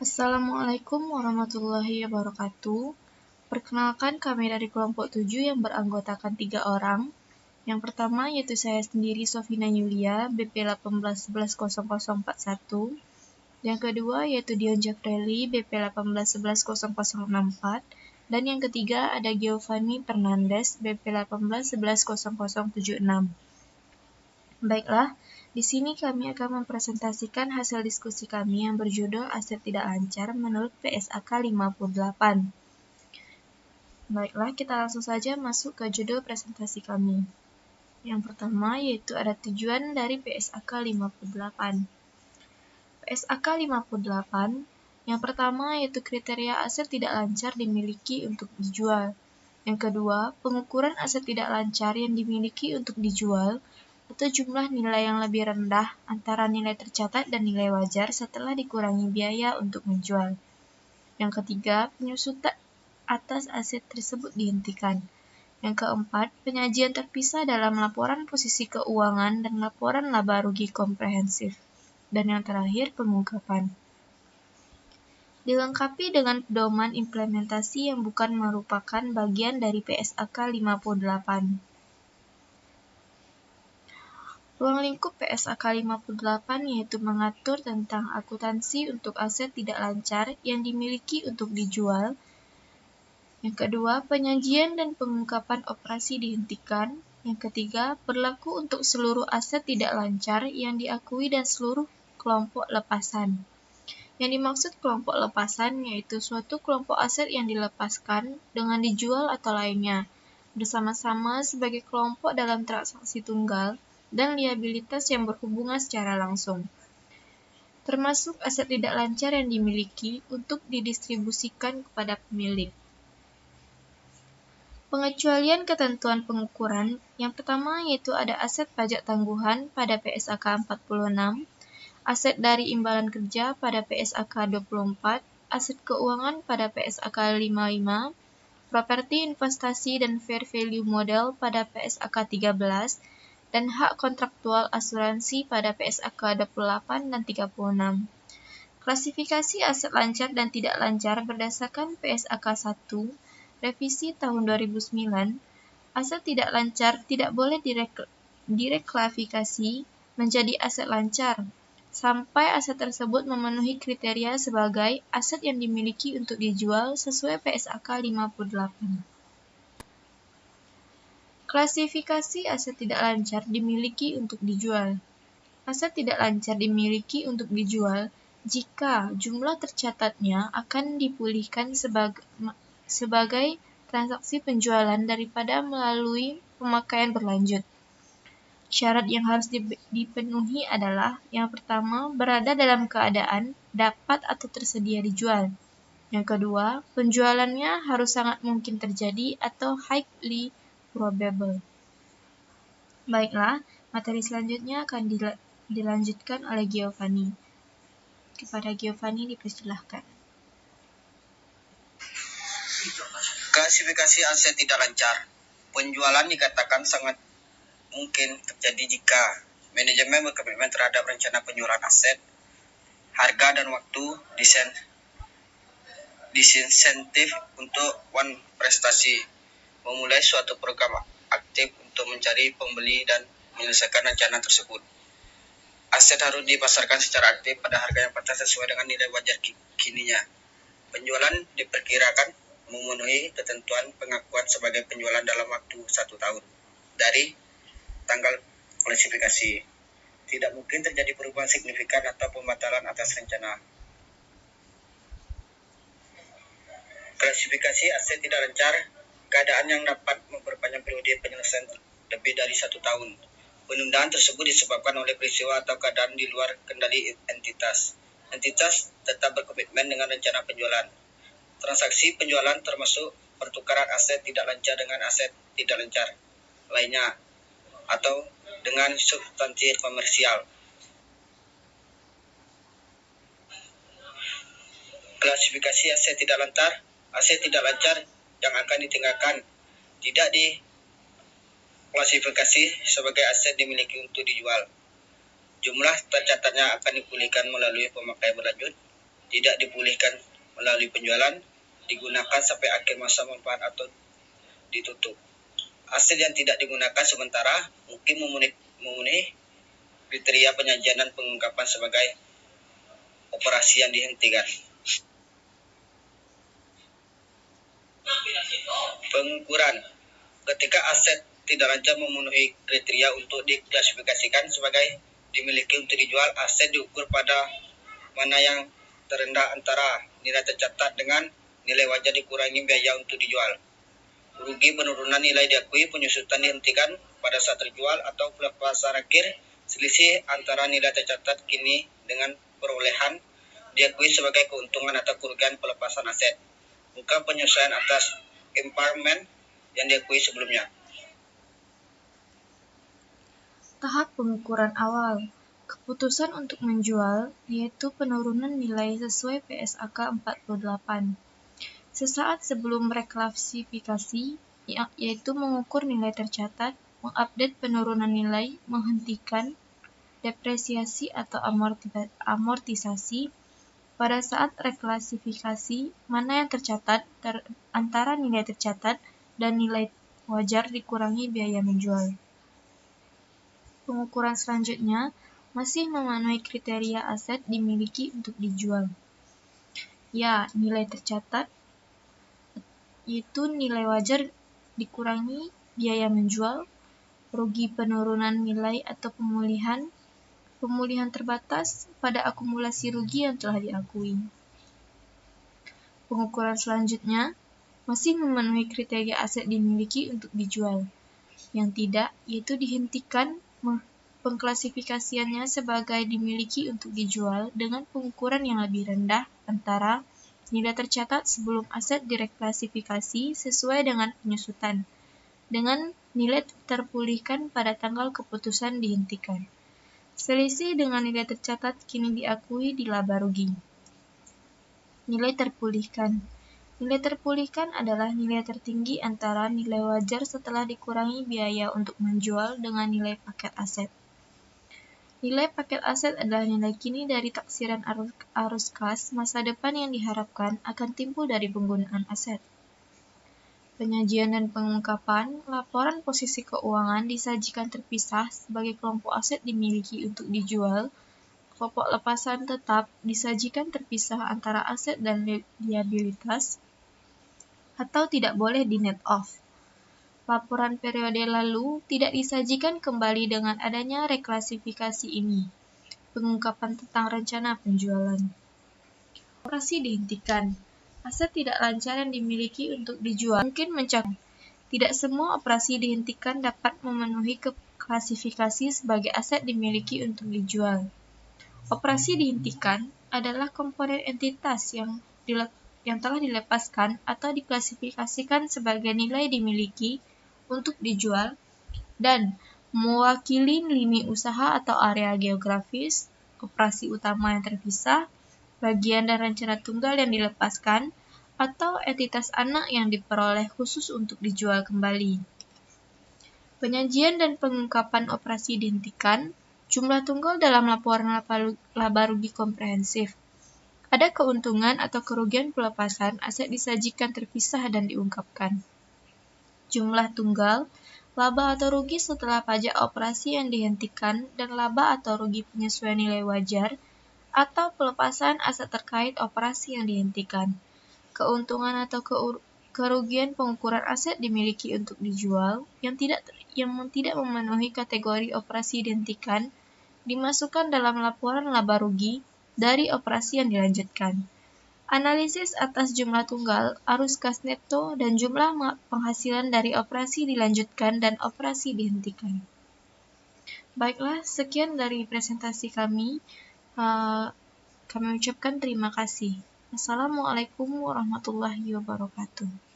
Assalamualaikum warahmatullahi wabarakatuh. Perkenalkan, kami dari kelompok 7 yang beranggotakan 3 orang. Yang pertama yaitu saya sendiri, Sofina Yulia, BP 18110041. Yang kedua yaitu Dion Jafreli, BP 18110064. Dan yang ketiga ada Giovanni Fernandez, BP 18110076. Baiklah, di sini kami akan mempresentasikan hasil diskusi kami yang berjudul Aset Tidak Lancar menurut PSAK 58. Baiklah, kita langsung saja masuk ke judul presentasi kami. Yang pertama yaitu ada tujuan dari PSAK 58. PSAK 58 yang pertama yaitu kriteria aset tidak lancar dimiliki untuk dijual. Yang kedua, pengukuran aset tidak lancar yang dimiliki untuk dijual atau jumlah nilai yang lebih rendah antara nilai tercatat dan nilai wajar setelah dikurangi biaya untuk menjual. Yang ketiga, penyusutan atas aset tersebut dihentikan. Yang keempat, penyajian terpisah dalam laporan posisi keuangan dan laporan laba rugi komprehensif. Dan yang terakhir, pengungkapan. Dilengkapi dengan pedoman implementasi yang bukan merupakan bagian dari PSAK 58. Ruang lingkup PSAK 58 yaitu mengatur tentang akuntansi untuk aset tidak lancar yang dimiliki untuk dijual. Yang kedua, penyajian dan pengungkapan operasi dihentikan. Yang ketiga, berlaku untuk seluruh aset tidak lancar yang diakui dan seluruh kelompok lepasan. Yang dimaksud kelompok lepasan yaitu suatu kelompok aset yang dilepaskan dengan dijual atau lainnya, bersama-sama sebagai kelompok dalam transaksi tunggal, dan liabilitas yang berhubungan secara langsung, termasuk aset tidak lancar yang dimiliki untuk didistribusikan kepada pemilik. Pengecualian ketentuan pengukuran yang pertama yaitu ada aset pajak tangguhan pada PSAK 46, aset dari imbalan kerja pada PSAK 24, aset keuangan pada PSAK 55, properti investasi dan fair value model pada PSAK 13, dan hak kontraktual asuransi pada PSAK 28 dan 36. Klasifikasi aset lancar dan tidak lancar berdasarkan PSAK 1, revisi tahun 2009, aset tidak lancar tidak boleh direklasifikasi menjadi aset lancar sampai aset tersebut memenuhi kriteria sebagai aset yang dimiliki untuk dijual sesuai PSAK 58. Klasifikasi aset tidak lancar dimiliki untuk dijual. Aset tidak lancar dimiliki untuk dijual jika jumlah tercatatnya akan dipulihkan sebagai transaksi penjualan daripada melalui pemakaian berlanjut. Syarat yang harus dipenuhi adalah yang pertama, berada dalam keadaan dapat atau tersedia dijual. Yang kedua, penjualannya harus sangat mungkin terjadi atau highly probable. Baiklah, materi selanjutnya akan dilanjutkan oleh Giovanni. Kepada Giovanni dipersilahkan. Klasifikasi aset tidak lancar. Penjualan dikatakan sangat mungkin terjadi jika manajemen berkomitmen terhadap rencana penjualan aset, harga dan waktu, disinsentif untuk prestasi, memulai suatu program aktif untuk mencari pembeli dan menyelesaikan rencana tersebut. Aset harus dipasarkan secara aktif pada harga yang pantas sesuai dengan nilai wajar kininya. Penjualan diperkirakan memenuhi ketentuan pengakuan sebagai penjualan dalam waktu 1 tahun dari tanggal klasifikasi. Tidak mungkin terjadi perubahan signifikan atau pembatalan atas rencana. Klasifikasi aset tidak lancar, keadaan yang dapat memperpanjang periode penyelesaian lebih dari 1 tahun. Penundaan tersebut disebabkan oleh peristiwa atau keadaan di luar kendali entitas. Entitas tetap berkomitmen dengan rencana penjualan. Transaksi penjualan termasuk pertukaran aset tidak lancar dengan aset tidak lancar lainnya atau dengan substansi komersial. Klasifikasi aset tidak lancar. Aset tidak lancar yang akan ditinggalkan tidak diklasifikasi sebagai aset dimiliki untuk dijual. Jumlah tercatatnya akan dipulihkan melalui pemakaian berlanjut. tidak dipulihkan melalui penjualan, digunakan sampai akhir masa manfaat atau ditutup. Aset yang tidak digunakan sementara mungkin memenuhi kriteria penyajian dan pengungkapan sebagai operasi yang dihentikan. Pengukuran. Ketika aset tidak lancar memenuhi kriteria untuk diklasifikasikan sebagai dimiliki untuk dijual, aset diukur pada mana yang terendah antara nilai tercatat dengan nilai wajar dikurangi biaya untuk dijual. Rugi penurunan nilai diakui, penyusutan dihentikan pada saat terjual atau pelepasan akhir. Selisih antara nilai tercatat kini dengan perolehan diakui sebagai keuntungan atau kerugian pelepasan aset, bukan penyesuaian atas impairment yang diakui sebelumnya. Tahap pengukuran awal. Keputusan untuk menjual, yaitu penurunan nilai sesuai PSAK 48. Sesaat sebelum reklasifikasi, yaitu mengukur nilai tercatat, mengupdate penurunan nilai, menghentikan depresiasi atau amortisasi. Pada saat reklasifikasi, mana yang tercatat antara nilai tercatat dan nilai wajar dikurangi biaya menjual. Pengukuran selanjutnya masih memenuhi kriteria aset dimiliki untuk dijual. Ya, nilai tercatat yaitu nilai wajar dikurangi biaya menjual, rugi penurunan nilai atau pemulihan terbatas pada akumulasi rugi yang telah diakui. Pengukuran selanjutnya masih memenuhi kriteria aset dimiliki untuk dijual. Yang tidak, yaitu dihentikan pengklasifikasiannya sebagai dimiliki untuk dijual dengan pengukuran yang lebih rendah antara nilai tercatat sebelum aset direklasifikasi sesuai dengan penyusutan, dengan nilai terpulihkan pada tanggal keputusan dihentikan. Selisih dengan nilai tercatat kini diakui di laba rugi. Nilai terpulihkan. Nilai terpulihkan adalah nilai tertinggi antara nilai wajar setelah dikurangi biaya untuk menjual dengan nilai paket aset. Nilai paket aset adalah nilai kini dari taksiran arus kas masa depan yang diharapkan akan timbul dari penggunaan aset. Penyajian dan pengungkapan, laporan posisi keuangan disajikan terpisah sebagai kelompok aset dimiliki untuk dijual. Kelompok lepasan tetap disajikan terpisah antara aset dan liabilitas atau tidak boleh di net off. Laporan periode lalu tidak disajikan kembali dengan adanya reklasifikasi ini. Pengungkapan tentang rencana penjualan. Operasi dihentikan. Aset tidak lancar yang dimiliki untuk dijual mungkin mencakup. Tidak semua operasi dihentikan dapat memenuhi klasifikasi sebagai aset dimiliki untuk dijual. Operasi dihentikan adalah komponen entitas yang telah dilepaskan atau diklasifikasikan sebagai nilai dimiliki untuk dijual dan mewakili lini usaha atau area geografis, operasi utama yang terpisah, bagian dan rencana tunggal yang dilepaskan, atau entitas anak yang diperoleh khusus untuk dijual kembali. Penyajian dan pengungkapan operasi dihentikan, jumlah tunggal dalam laporan laba rugi komprehensif. Ada keuntungan atau kerugian pelepasan aset disajikan terpisah dan diungkapkan. Jumlah tunggal, laba atau rugi setelah pajak operasi yang dihentikan, dan laba atau rugi penyesuaian nilai wajar atau pelepasan aset terkait operasi yang dihentikan. Keuntungan atau kerugian pengukuran aset dimiliki untuk dijual yang tidak memenuhi kategori operasi dihentikan dimasukkan dalam laporan laba rugi dari operasi yang dilanjutkan. Analisis atas jumlah tunggal, arus kas neto, dan jumlah penghasilan dari operasi dilanjutkan dan operasi dihentikan. Baiklah, sekian dari presentasi kami. Kami ucapkan terima kasih. Assalamualaikum warahmatullahi wabarakatuh.